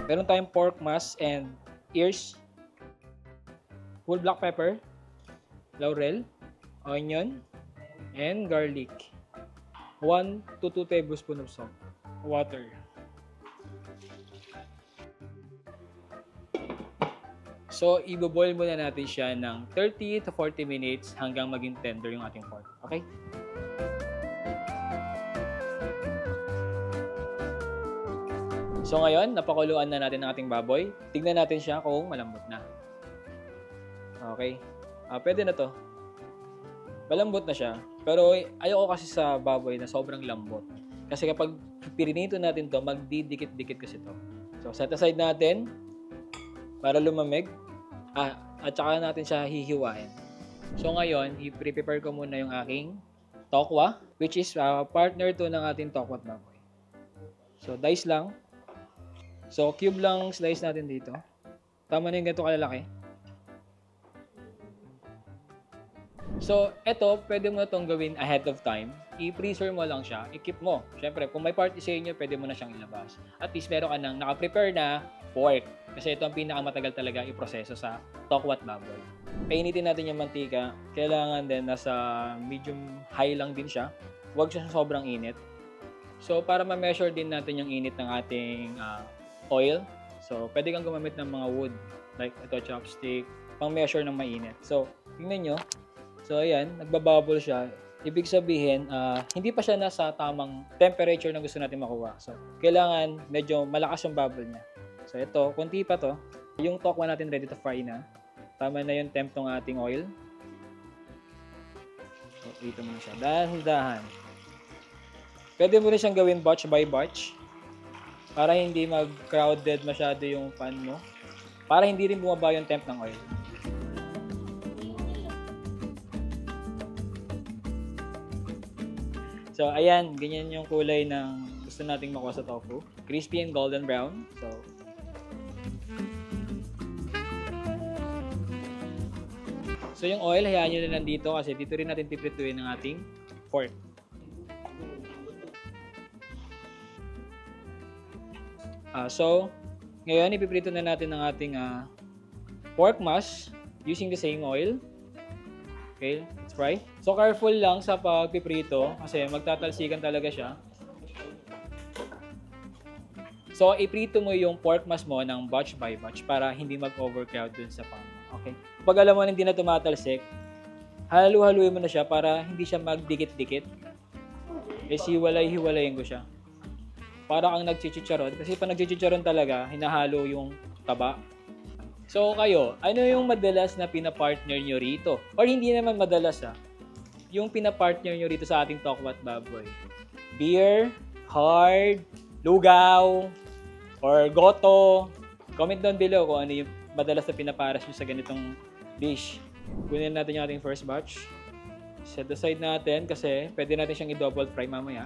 Meron tayong pork mass and ears, whole black pepper, laurel, onion, and garlic. 1 to 2 tablespoons of salt, water. So, i-boil muna natin siya ng 30 to 40 minutes hanggang maging tender yung ating pork. Okay? So, ngayon, napakuluan na natin ang ating baboy. Tignan natin siya kung malambot na. Okay. Pwede na to. Malambot na siya. Pero ayoko kasi sa baboy na sobrang lambot. Kasi kapag pirinito natin to, magdidikit-dikit kasi to. So, set aside natin para lumamig. At saka natin siya hihiwain. So, ngayon, i-prepare ko muna yung aking tokwa, which is partner to ng ating tokwat baboy. So, dice lang. So, cube lang slice natin dito. Tama na yung ganito kalalaki. So, eto, pwede mo na itong gawin ahead of time. I-freezer mo lang siya. I-keep mo. Siyempre, kung may party sa inyo, pwede mo na siyang ilabas. At least, meron ka nang naka-prepare na pork. Kasi ito ang pinakamatagal talaga i-proseso sa tokwat baboy. Painitin natin yung mantika. Kailangan din nasa medium high lang din siya. Huwag siya sobrang init. So, para ma-measure din natin yung init ng ating oil. So, pwede kang gumamit ng mga wood. Like ito, chopstick. Pang-measure ng mainit. So, tingnan nyo. So, ayan. Nagbabubble siya. Ibig sabihin, hindi pa siya nasa tamang temperature na gusto natin makuha. So, kailangan medyo malakas yung bubble niya. So, ito. Kunti pa to. Yung tokwa natin ready to fry na. Tama na yung temp ng ating oil. So, dito muna siya. Dahan-dahan. Pwede mo rin siyang gawin batch by batch. Para hindi mag-crowded masyado yung pan mo. Para hindi rin bumaba yung temp ng oil. So, ayan. Ganyan yung kulay ng gusto nating makuha sa tofu. Crispy and golden brown. So yung oil, hayaan nyo na nandito kasi dito rin natin piprituin ng ating pork. So, ngayon, ipiprito na natin ang ating pork mash using the same oil. Okay, let's fry. So, careful lang sa pagpiprito kasi magtatalsikan talaga siya. So, iprito mo yung pork mash mo ng batch by batch para hindi mag-overcrowd dun sa pan. Okay? Pag alam mo na hindi na tumatalsik, halu-haluin mo na siya para hindi siya magdikit-dikit. Hiwalay-hiwalayin ko siya. Para kang nagchichicharon. Kasi pag nagchichicharon talaga, hinahalo yung taba. So kayo, ano yung madalas na pinapartner nyo rito? Or hindi naman madalas yung pinapartner nyo rito sa ating tokwat baboy? Beer, hard, lugaw, or goto? Comment down below kung ano yung madalas na pinaparas nyo sa ganitong dish. Kunin natin yung ating first batch. Set aside natin kasi pwede natin siyang i-double fry mamaya.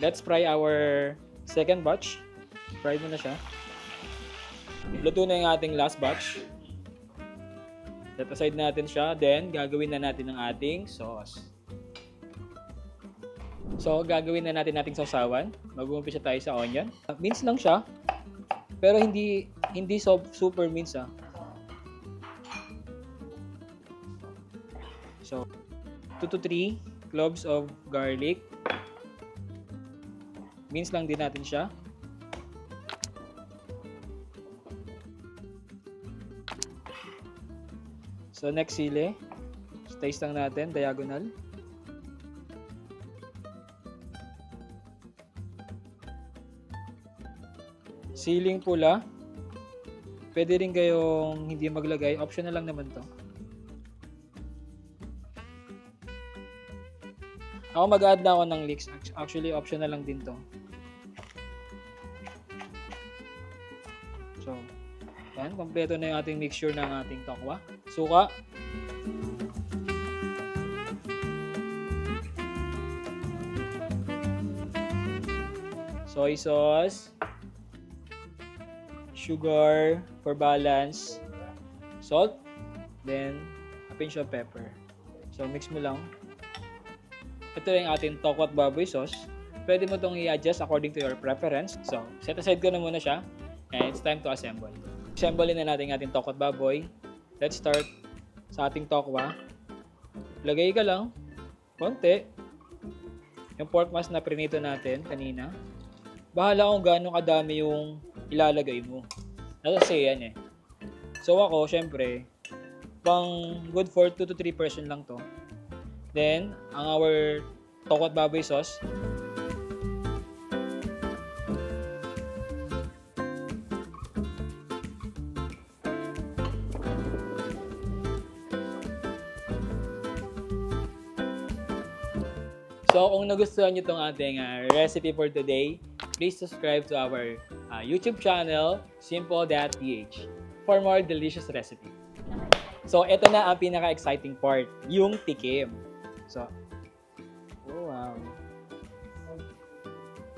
Let's fry our second batch. Fry mo na siya. Luto na yung ating last batch. Set aside natin siya. Then, gagawin na natin ang ating sauce. So, gagawin na natin ating sausawan. Mag-uumpisa tayo sa onion. Mince lang siya. Pero hindi super mince So, 2 to 3 cloves of garlic. Mince lang din natin siya. So, next sili. Slice lang natin, diagonal. Siling pula. Pwede rin kayong hindi maglagay. Optional lang naman to. Ako mag-add na ako ng leeks. Actually, optional lang din to. So, yan. Kompleto na yung ating mixture ng ating tokwa. Suka. Soy sauce. Sugar for balance. Salt. Then, a pinch of pepper. So, mix mo lang. Ito yung ating tokwat baboy sauce. pwede mo itong i-adjust according to your preference. So, set aside ko na muna siya. And it's time to assemble. Assemble na natin ating tokwa at baboy. Let's start sa ating tokwa. Lagay ka lang, konti, yung pork mask na prinito natin kanina. Bahala kung gaano kadami yung ilalagay mo. Nasa say yan eh. So ako, syempre, pang good for 2 to 3 person lang to. Then, ang our tokwa at baboy sauce. So kung nagustuhan nyo itong ating recipe for today, please subscribe to our YouTube channel, simple.ph, for more delicious recipe. So ito na ang pinaka-exciting part, yung tikim. So, oh wow.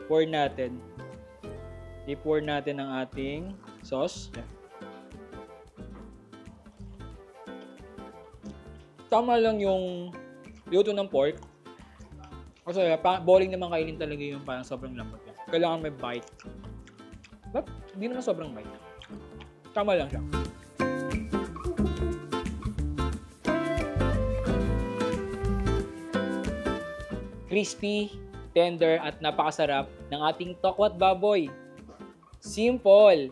Pour natin. I-pour natin ang ating sauce. Tama lang yung luto ng pork. Kasi boring naman kainin talaga yung parang sobrang lambot yan. Kailangan may bite. But hindi naman sobrang bite. Tama lang siya. Crispy, tender at napakasarap ng ating tokwa at baboy. Simple!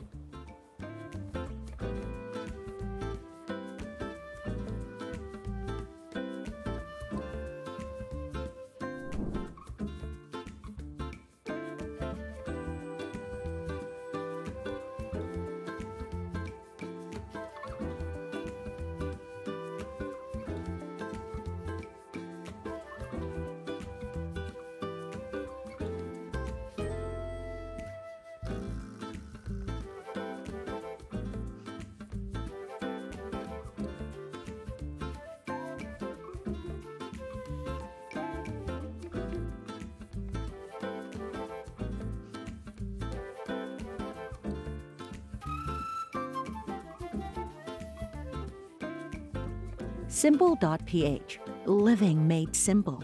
Simple.ph. Living made simple.